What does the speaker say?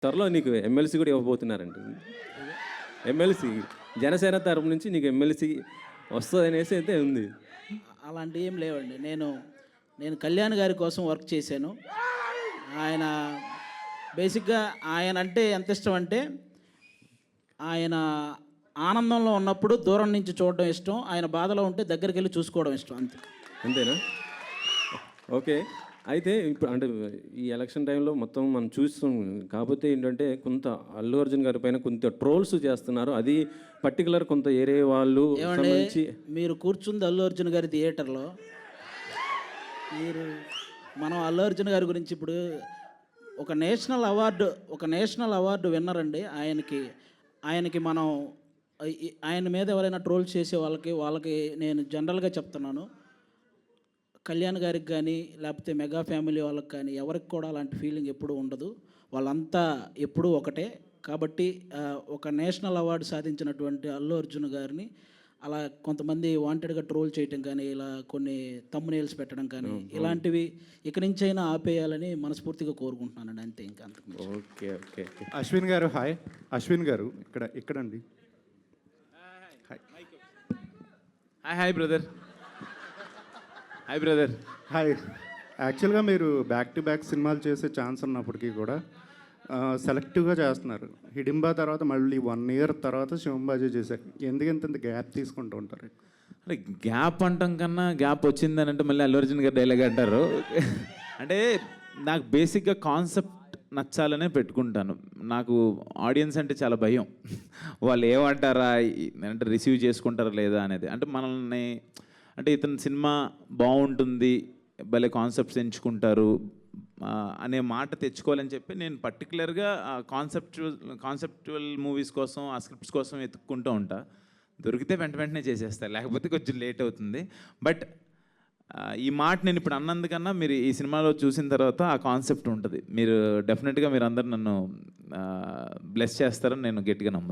త్వరలో నీకు ఎమ్మెల్సీ కూడా ఇవ్వబోతున్నారంట. ఎమ్మెల్సీ జనసేన తరపు నుంచి నీకు ఎమ్మెల్సీ వస్తుంది అనేసి అయితే ఉంది. అలాంటివి ఏం లేవండి. నేను కళ్యాణ్ గారి కోసం వర్క్ చేశాను. ఆయన బేసిక్గా ఆయన అంటే ఎంత ఇష్టం అంటే, ఆయన ఆనందంలో ఉన్నప్పుడు దూరం నుంచి చూడడం ఇష్టం, ఆయన బాధలో ఉంటే దగ్గరికి వెళ్ళి చూసుకోవడం ఇష్టం, అంతే. అంతేనా? ఓకే. అయితే ఇప్పుడు అంటే ఈ ఎలక్షన్ టైంలో మొత్తం మనం చూస్తాం. కాకపోతే ఏంటంటే కొంత అల్లు అర్జున్ గారి పైన కొంత ట్రోల్స్ చేస్తున్నారు. అది పర్టికులర్ కొంత ఏరే వాళ్ళు సంబంధించి. మీరు కూర్చుంది అల్లు అర్జున్ గారి థియేటర్లో, మనం అల్లు అర్జున్ గారి గురించి ఇప్పుడు ఒక నేషనల్ అవార్డు విన్నర్ అండి. ఆయనకి మనం ఆయన మీద ఎవరైనా ట్రోల్ చేసే వాళ్ళకి నేను జనరల్గా చెప్తున్నాను, కళ్యాణ్ గారికి కానీ లేకపోతే మెగా ఫ్యామిలీ వాళ్ళకి కానీ ఎవరికి కూడా అలాంటి ఫీలింగ్ ఎప్పుడూ ఉండదు. వాళ్ళంతా ఎప్పుడూ ఒకటే. కాబట్టి ఒక నేషనల్ అవార్డు సాధించినటువంటి అల్లు అర్జున్ గారిని అలా కొంతమంది వాంటెడ్గా ట్రోల్ చేయటం కానీ, ఇలా కొన్ని థంబ్నెయిల్స్ పెట్టడం కానీ, ఇలాంటివి ఇక నుంచైనా ఆపేయాలని మనస్ఫూర్తిగా కోరుకుంటున్నానండి, అంతే. ఇంకా అంతకు. Okay okay. అశ్విన్ గారు హాయ్. అశ్విన్ గారు ఇక్కడండి. Hi brother. హాయ్. యాక్చువల్గా మీరు బ్యాక్ టు బ్యాక్ సినిమాలు చేసే ఛాన్స్ ఉన్నప్పటికీ కూడా సెలెక్టివ్గా చేస్తున్నారు. హిడింబా తర్వాత మళ్ళీ 1 year తర్వాత శివంబాజీ చేశారు. ఎందుకంత గ్యాప్ తీసుకుంటూ ఉంటారు? అంటే గ్యాప్ అంటాం కన్నా గ్యాప్ వచ్చిందని అంటే మళ్ళీ అల్లు అర్జున్ గారు డైలాగ్ అంటారు. అంటే నాకు బేసిక్గా కాన్సెప్ట్ నచ్చాలనే పెట్టుకుంటాను. నాకు ఆడియన్స్ అంటే చాలా భయం. వాళ్ళు ఏమంటారా అంటే రిసీవ్ చేసుకుంటారా లేదా అనేది. అంటే మనల్ని అంటే ఇతని సినిమా బాగుంటుంది, భలే కాన్సెప్ట్స్ ఎంచుకుంటారు అనే మాట తెచ్చుకోవాలని చెప్పి నేను పర్టికులర్గా కాన్సెప్చువల్ మూవీస్ కోసం, ఆ స్క్రిప్ట్స్ కోసం వెతుక్కుంటూ ఉంటా. దొరికితే వెంటనే చేసేస్తాను, లేకపోతే కొంచెం లేట్ అవుతుంది. బట్ ఈ మాట నేను ఇప్పుడు అన్నందుకన్నా మీరు ఈ సినిమాలో చూసిన తర్వాత ఆ కాన్సెప్ట్ ఉంటుంది. మీరు డెఫినెట్గా మీరు అందరు నన్ను బ్లెస్ చేస్తారని నేను గట్టిగా నమ్ముతాను.